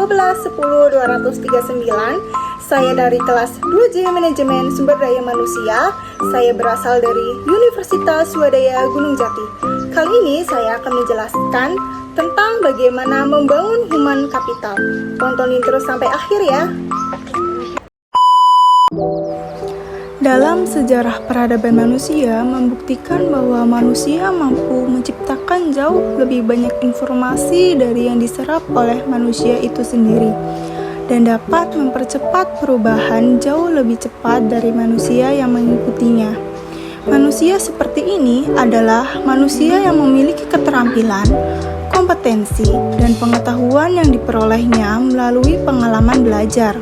1210-239. Saya dari kelas 2J Manajemen Sumber Daya Manusia. Saya berasal dari Universitas Swadaya Gunung Jati. Kali ini saya akan menjelaskan tentang bagaimana membangun human capital. Tontonin terus sampai akhir ya. Dalam sejarah peradaban manusia membuktikan bahwa manusia mampu menciptakan jauh lebih banyak informasi dari yang diserap oleh manusia itu sendiri dan dapat mempercepat perubahan jauh lebih cepat dari manusia yang mengikutinya. Manusia seperti ini adalah manusia yang memiliki keterampilan, kompetensi, dan pengetahuan yang diperolehnya melalui pengalaman belajar.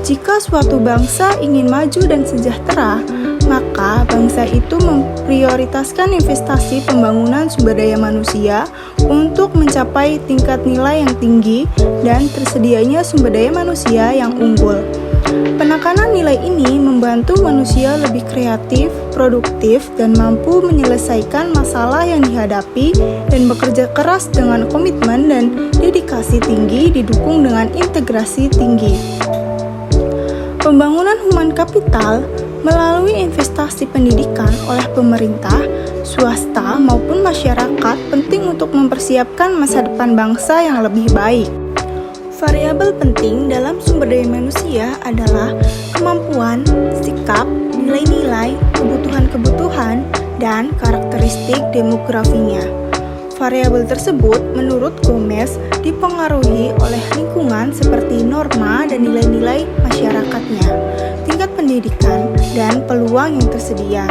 Jika suatu bangsa ingin maju dan sejahtera, maka bangsa itu memprioritaskan investasi pembangunan sumber daya manusia untuk mencapai tingkat nilai yang tinggi dan tersedianya sumber daya manusia yang unggul. Penekanan nilai ini membantu manusia lebih kreatif, produktif, dan mampu menyelesaikan masalah yang dihadapi dan bekerja keras dengan komitmen dan dedikasi tinggi didukung dengan integrasi tinggi. Pembangunan human capital melalui investasi pendidikan oleh pemerintah, swasta, maupun masyarakat penting untuk mempersiapkan masa depan bangsa yang lebih baik. Variabel penting dalam sumber daya manusia adalah kemampuan, sikap, nilai-nilai, kebutuhan-kebutuhan, dan karakteristik demografinya. Variabel tersebut menurut Gomez dipengaruhi oleh lingkungan seperti norma dan nilai-nilai masyarakatnya, tingkat pendidikan, dan peluang yang tersedia.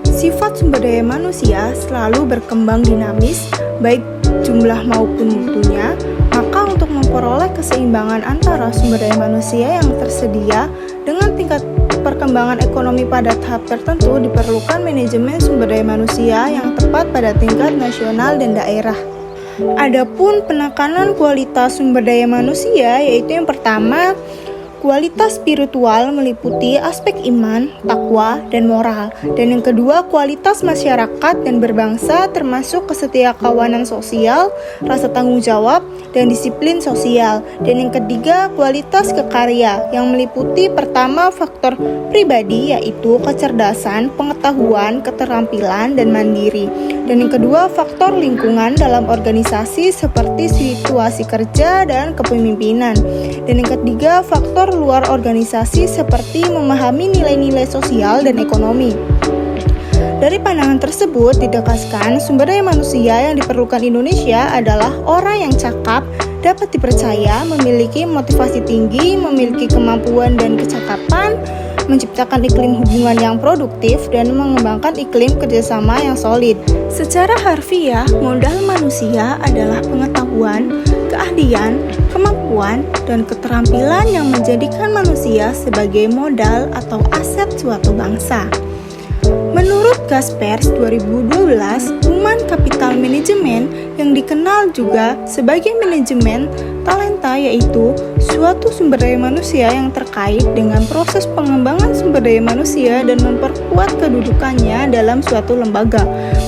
Sifat sumber daya manusia selalu berkembang dinamis, baik jumlah maupun mutunya, maka untuk memperoleh keseimbangan antara sumber daya manusia yang tersedia dengan tingkat perkembangan ekonomi pada tahap tertentu diperlukan manajemen sumber daya manusia yang tepat pada tingkat nasional dan daerah. Adapun penekanan kualitas sumber daya manusia yaitu yang pertama, kualitas spiritual meliputi aspek iman, takwa, dan moral. Dan yang kedua, kualitas masyarakat dan berbangsa termasuk kesetiakawanan sosial, rasa tanggung jawab, dan disiplin sosial. Dan yang ketiga, kualitas kekarya yang meliputi pertama faktor pribadi yaitu kecerdasan, pengetahuan, keterampilan, dan mandiri. Dan yang kedua, faktor lingkungan dalam organisasi seperti situasi kerja dan kepemimpinan. Dan yang ketiga, faktor luar organisasi seperti memahami nilai-nilai sosial dan ekonomi. Dari pandangan tersebut ditegaskan sumber daya manusia yang diperlukan Indonesia adalah orang yang cakap, dapat dipercaya, memiliki motivasi tinggi, memiliki kemampuan dan kecakapan, menciptakan iklim hubungan yang produktif, dan mengembangkan iklim kerjasama yang solid. Secara harfiah, modal manusia adalah pengetahuan, keahlian, kemampuan, dan keterampilan yang menjadikan manusia sebagai modal atau aset suatu bangsa. Menurut Gaspers 2012, Human Capital Management yang dikenal juga sebagai manajemen talenta yaitu suatu sumber daya manusia yang terkait dengan proses pengembangan sumber daya manusia dan memperkuat kedudukannya dalam suatu lembaga,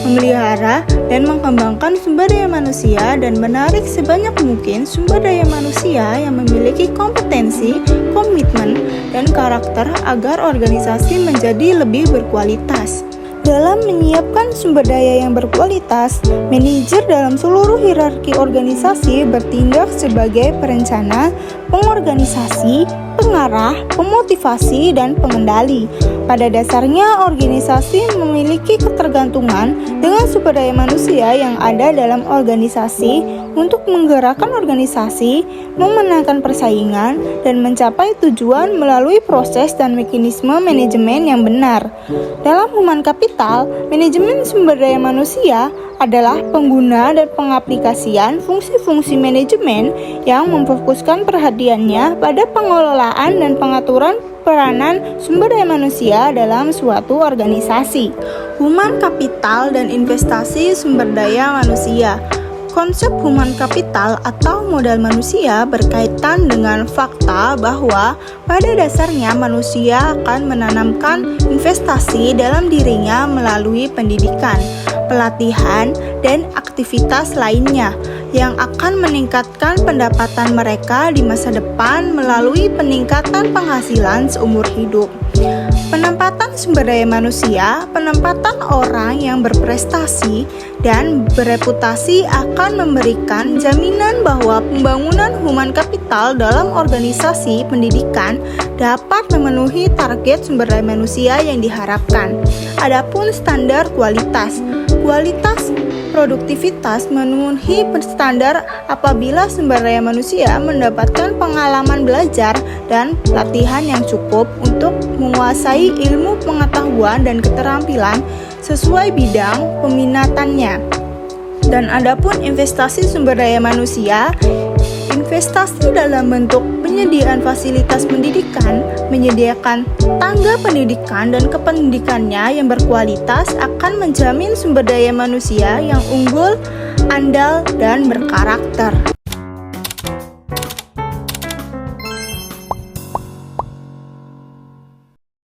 memelihara dan mengembangkan sumber daya manusia dan menarik sebanyak mungkin sumber daya manusia yang memiliki kompetensi, komitmen, dan karakter agar organisasi menjadi lebih berkualitas. Dalam menyiapkan sumber daya yang berkualitas, manajer dalam seluruh hierarki organisasi bertindak sebagai perencana, pengorganisasi, pengarah, pemotivasi, dan pengendali. Pada dasarnya, organisasi memiliki ketergantungan dengan sumber daya manusia yang ada dalam organisasi untuk menggerakkan organisasi, memenangkan persaingan, dan mencapai tujuan melalui proses dan mekanisme manajemen yang benar. Dalam human capital, manajemen sumber daya manusia adalah pengguna dan pengaplikasian fungsi-fungsi manajemen yang memfokuskan perhatiannya pada pengelolaan dan pengaturan peranan sumber daya manusia dalam suatu organisasi. Human capital dan investasi sumber daya manusia. Konsep human capital atau modal manusia berkaitan dengan fakta bahwa pada dasarnya manusia akan menanamkan investasi dalam dirinya melalui pendidikan, pelatihan, dan aktivitas lainnya yang akan meningkatkan pendapatan mereka di masa depan melalui peningkatan penghasilan seumur hidup. Penempatan sumber daya manusia, penempatan orang yang berprestasi dan bereputasi akan memberikan jaminan bahwa pembangunan human capital dalam organisasi pendidikan dapat memenuhi target sumber daya manusia yang diharapkan. Adapun standar kualitas produktivitas memenuhi standar apabila sumber daya manusia mendapatkan pengalaman belajar dan latihan yang cukup untuk menguasai ilmu pengetahuan dan keterampilan sesuai bidang peminatannya. Dan adapun investasi sumber daya manusia, investasi dalam bentuk penyediaan fasilitas pendidikan, menyediakan tangga pendidikan dan kependidikannya yang berkualitas akan menjamin sumber daya manusia yang unggul, andal, dan berkarakter.